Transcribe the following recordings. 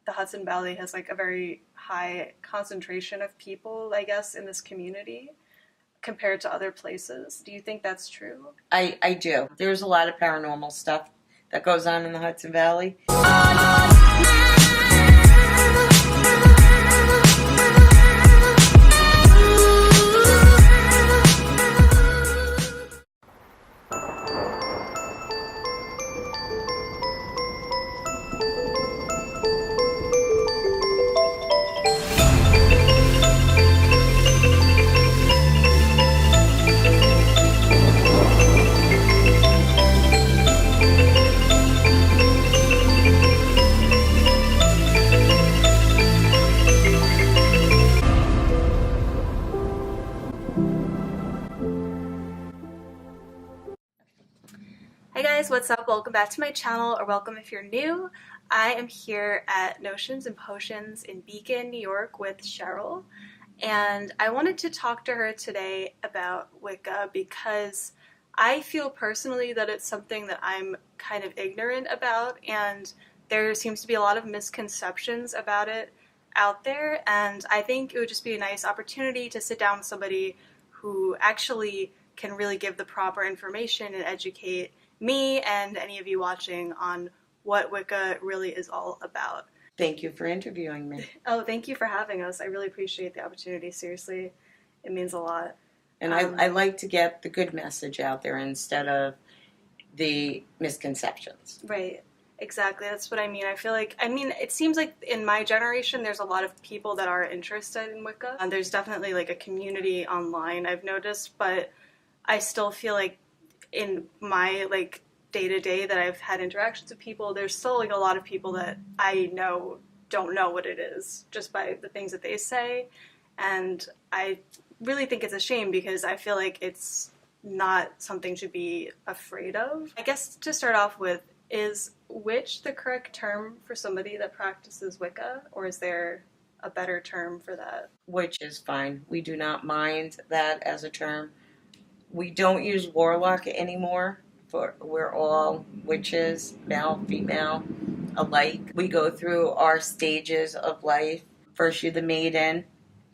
the Hudson Valley has like a very high concentration of people, I guess, in this community compared to other places. Do you think that's true? I do. There's a lot of paranormal stuff that goes on in the Hudson Valley. Hey guys, what's up? Welcome back to my channel, or welcome if you're new. I am here at Notions and Potions in Beacon, New York with Cheryl, and I wanted to talk to her today about Wicca because I feel personally that it's something that I'm kind of ignorant about, and there seems to be a lot of misconceptions about it out there, and I think it would just be a nice opportunity to sit down with somebody who actually can really give the proper information and educate me and any of you watching on what Wicca really is all about. Thank you for interviewing me. Oh, thank you for having us. I really appreciate the opportunity. Seriously, it means a lot. And I like to get the good message out there instead of the misconceptions. Right. Exactly. That's what I mean. It seems like in my generation, there's a lot of people that are interested in Wicca. And there's definitely like a community online, I've noticed, but I still feel like in my like day-to-day that I've had interactions with people, there's still like a lot of people that I know don't know what it is just by the things that they say, and I really think it's a shame because I feel like it's not something to be afraid of. I guess to start off with, is witch the correct term for somebody that practices Wicca, or is there a better term for that? Witch is fine. We do not mind that as a term. We don't use warlock anymore. We're all witches, male, female, alike. We go through our stages of life. First you're the maiden,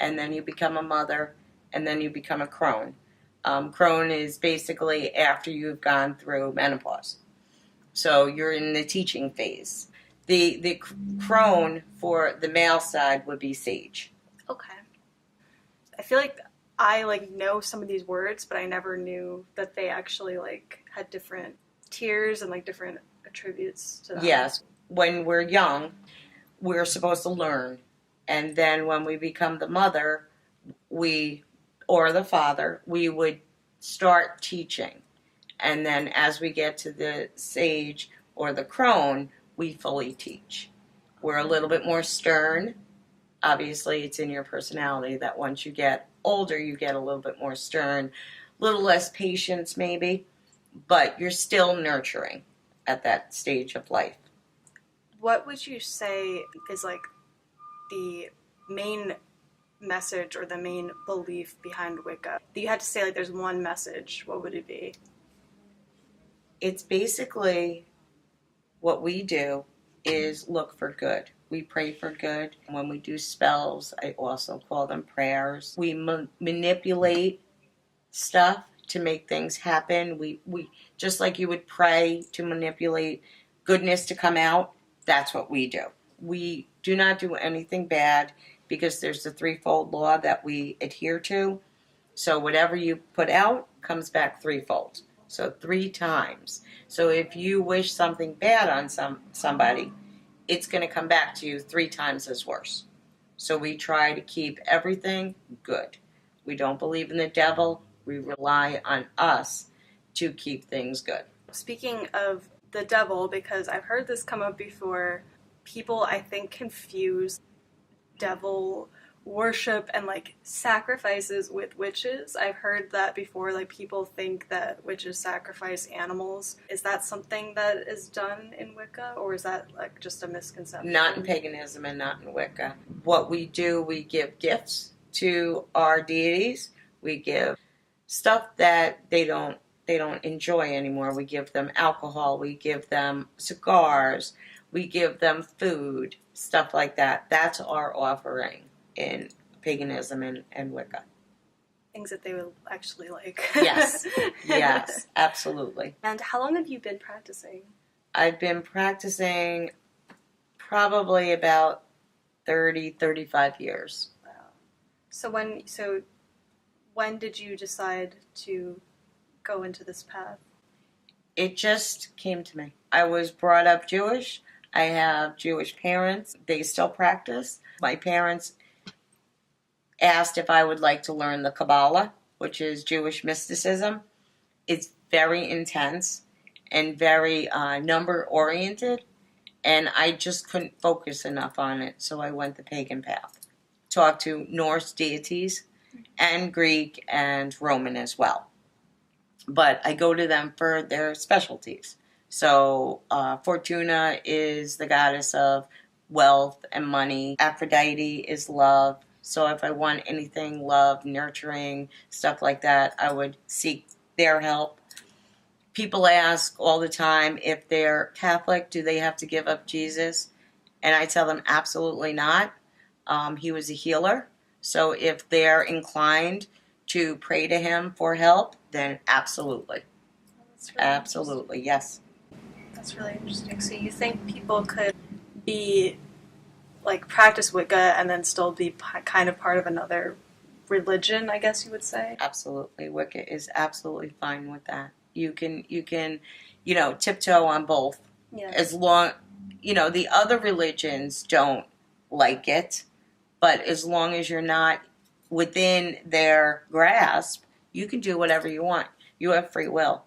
and then you become a mother, and then you become a crone. Crone is basically after you've gone through menopause. So you're in the teaching phase. The crone for the male side would be sage. Okay. I feel like I know some of these words, but I never knew that they actually had different tiers and different attributes to them. Yes. When we're young, we're supposed to learn. And then when we become the mother, or the father, we would start teaching. And then as we get to the sage or the crone, we fully teach. We're a little bit more stern. Obviously, it's in your personality that once you get older, you get a little bit more stern, a little less patience maybe, but you're still nurturing at that stage of life. What would you say is the main message or the main belief behind Wicca? If you had to say there's one message, what would it be? It's basically what we do is look for good. We pray for good. When we do spells, I also call them prayers. We manipulate stuff to make things happen. We just like you would pray to manipulate goodness to come out, that's what we do. We do not do anything bad because there's the threefold law that we adhere to. So whatever you put out comes back threefold. So 3 times. So if you wish something bad on somebody, it's going to come back to you 3 times as worse. So we try to keep everything good. We don't believe in the devil. We rely on us to keep things good. Speaking of the devil, because I've heard this come up before, people I think confuse devil worship and sacrifices with witches. I've heard that before, people think that witches sacrifice animals. Is that something that is done in Wicca, or is that just a misconception? Not in paganism and not in Wicca. What we do, we give gifts to our deities. We give stuff that they don't enjoy anymore. We give them alcohol, we give them cigars, we give them food, stuff like that. That's our offering in paganism and Wicca. Things that they would actually like. Yes, yes, absolutely. And how long have you been practicing? I've been practicing probably about 30, 35 years. Wow. So when did you decide to go into this path? It just came to me. I was brought up Jewish. I have Jewish parents. They still practice. My parents asked if I would like to learn the Kabbalah, which is Jewish mysticism. It's very intense and very number-oriented, and I just couldn't focus enough on it, so I went the pagan path. Talked to Norse deities and Greek and Roman as well. But I go to them for their specialties. So Fortuna is the goddess of wealth and money. Aphrodite is love. So if I want anything love, nurturing, stuff like that, I would seek their help. People ask all the time if they're Catholic, do they have to give up Jesus? And I tell them absolutely not. He was a healer. So if they're inclined to pray to him for help, then absolutely. That's really Absolutely, yes. That's really interesting. So you think people could be, like, practice Wicca and then still be kind of part of another religion, I guess you would say? Absolutely. Wicca is absolutely fine with that. You can, tiptoe on both. Yeah. As long, the other religions don't like it, but as long as you're not within their grasp, you can do whatever you want. You have free will.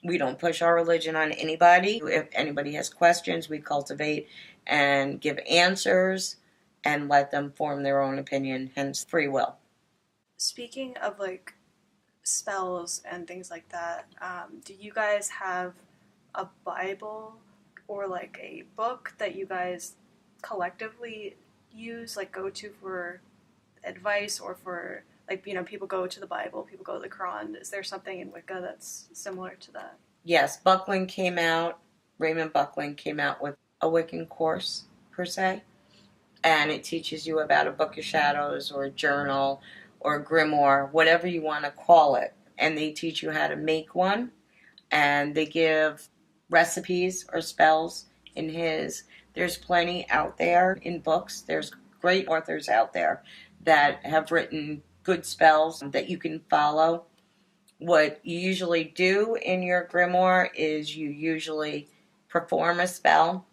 We don't push our religion on anybody. If anybody has questions, we cultivate and give answers and let them form their own opinion, hence free will. Speaking of, like, spells and things like that, do you guys have a Bible or, like, a book that you guys collectively use, like, go to for advice or for, like, people go to the Bible, people go to the Quran. Is there something in Wicca that's similar to that? Yes, Raymond Buckland came out with a Wiccan course, per se, and it teaches you about a book of shadows or a journal or a grimoire, whatever you want to call it, and they teach you how to make one, and they give recipes or spells in his. There's plenty out there in books. There's great authors out there that have written good spells that you can follow. What you usually do in your grimoire is you usually perform a spell.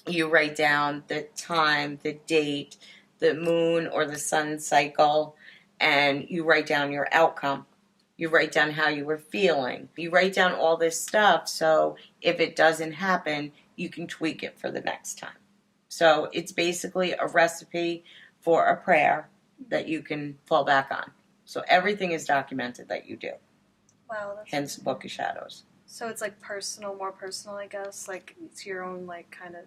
You write down the time, the date, the moon or the sun cycle, and you write down your outcome. You write down how you were feeling. You write down all this stuff, so if it doesn't happen, you can tweak it for the next time. So it's basically a recipe for a prayer that you can fall back on. So everything is documented that you do. Wow, that's Hence Book of Shadows. So it's, like, more personal, I guess. Like, it's your own, like, kind of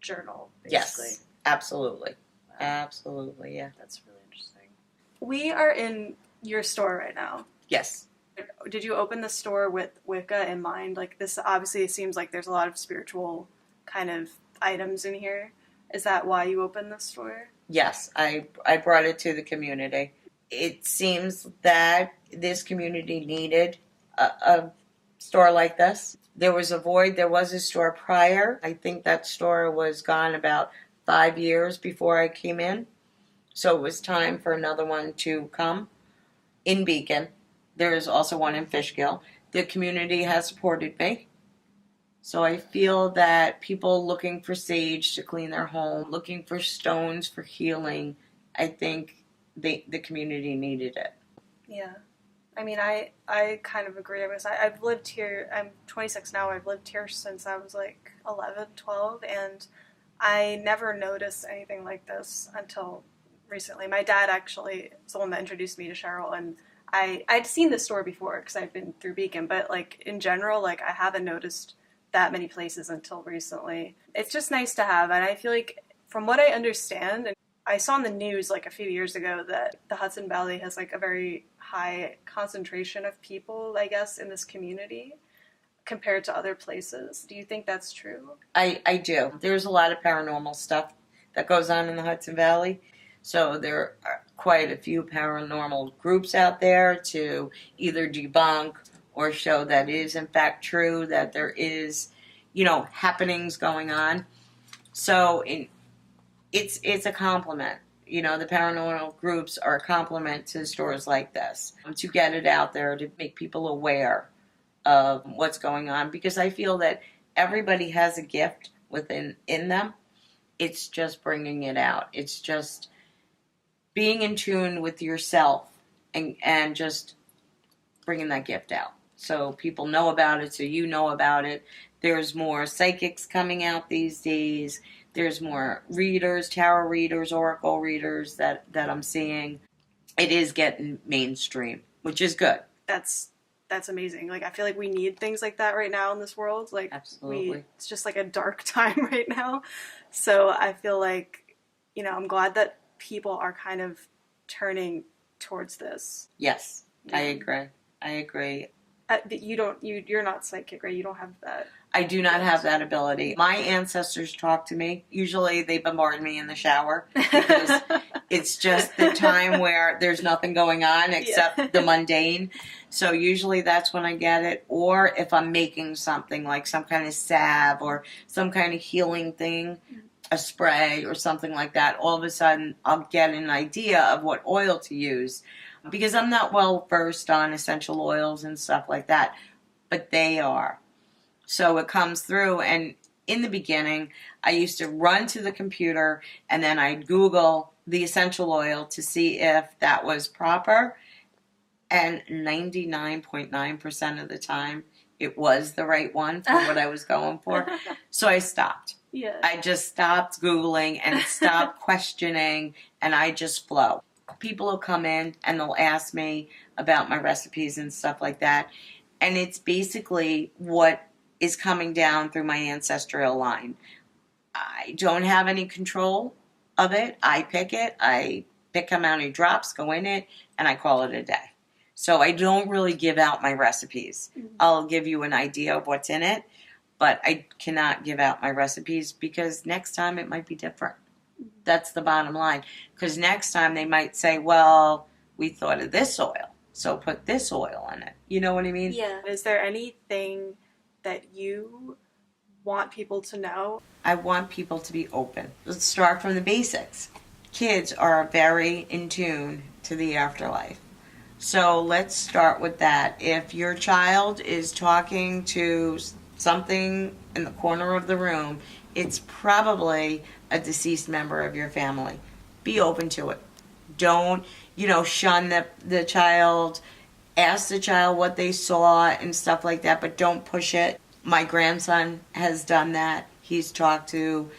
journal, basically. Yes, absolutely. Wow. Absolutely, yeah. That's really interesting. We are in your store right now. Yes. Did you open the store with Wicca in mind? Like, this obviously it seems like there's a lot of spiritual kind of items in here. Is that why you opened the store? Yes, I brought it to the community. It seems that this community needed a store like this. There was a void. There was a store prior. I think that store was gone about 5 years before I came in. So it was time for another one to come in Beacon. There is also one in Fishkill. The community has supported me. So I feel that people looking for sage to clean their home, looking for stones for healing, I think the community needed it. Yeah. I mean, I kind of agree. I've lived here, I'm 26 now, I've lived here since I was like 11, 12, and I never noticed anything like this until recently. My dad actually is the one that introduced me to Cheryl, and I'd seen the store before because I've been through Beacon, but, like, in general, like, I haven't noticed that many places until recently. It's just nice to have, and I feel like, from what I understand, and I saw in the news, like, a few years ago that the Hudson Valley has, like, a very high concentration of people, I guess, in this community. compared to other places. Do you think that's true? I do. There's a lot of paranormal stuff that goes on in the Hudson Valley. So there are quite a few paranormal groups out there to either debunk or show that it is in fact true, that there is, happenings going on. So it's a compliment. The paranormal groups are a compliment to stores like this to get it out there, to make people aware of what's going on, because I feel that everybody has a gift in them. It's just bringing it out. It's just being in tune with yourself and just bringing that gift out. So people know about it, so you know about it. There's more psychics coming out these days. There's more readers, tarot readers, oracle readers that I'm seeing. It is getting mainstream, which is good. That's amazing. Like, I feel like we need things like that right now in this world. Like, absolutely, it's just like a dark time right now. So I feel like, I'm glad that people are kind of turning towards this. Yes, yeah. I agree. You're not psychic, right? You don't have that. I do not have that ability. My ancestors talk to me. Usually they bombard me in the shower because it's just the time where there's nothing going on except the mundane. So usually that's when I get it. Or if I'm making something like some kind of salve or some kind of healing thing, a spray or something like that, all of a sudden I'll get an idea of what oil to use. Because I'm not well versed on essential oils and stuff like that, but they are. So it comes through, and in the beginning, I used to run to the computer, and then I'd Google the essential oil to see if that was proper, and 99.9% of the time, it was the right one for what I was going for. So I stopped. Yeah. I just stopped Googling and stopped questioning, and I just flow. People will come in and they'll ask me about my recipes and stuff like that. And it's basically what is coming down through my ancestral line. I don't have any control of it. I pick it. I pick how many drops go in it, and I call it a day. So I don't really give out my recipes. Mm-hmm. I'll give you an idea of what's in it, but I cannot give out my recipes because next time it might be different. That's the bottom line. Because next time they might say, well, we thought of this oil, so put this oil in it. You know what I mean? Yeah. Is there anything that you want people to know? I want people to be open. Let's start from the basics. Kids are very in tune to the afterlife. So let's start with that. If your child is talking to something in the corner of the room, it's probably a deceased member of your family. Be open to it. Don't, shun the child. Ask the child what they saw and stuff like that, but don't push it. My grandson has done that. He's talked to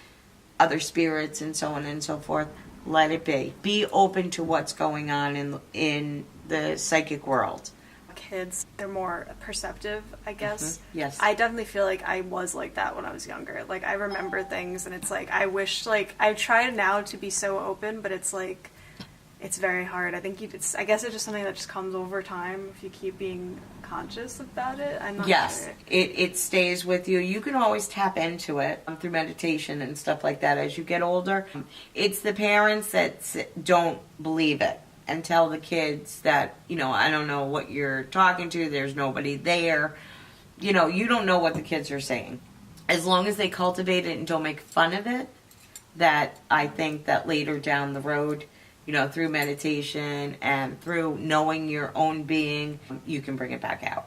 other spirits and so on and so forth. Let it be. Be open to what's going on in the psychic world. Kids, they're more perceptive, I guess. Mm-hmm. Yes. I definitely feel like I was like that when I was younger. Like, I remember things, and it's like, I wish, like, I try now to be so open, but it's like, it's very hard. I think I guess it's just something that just comes over time if you keep being conscious about it. I'm not sure. It stays with you. You can always tap into it through meditation and stuff like that as you get older. It's the parents that don't believe it and tell the kids that, I don't know what you're talking to. There's nobody there. You don't know what the kids are saying. As long as they cultivate it and don't make fun of it, that I think that later down the road, through meditation and through knowing your own being, you can bring it back out.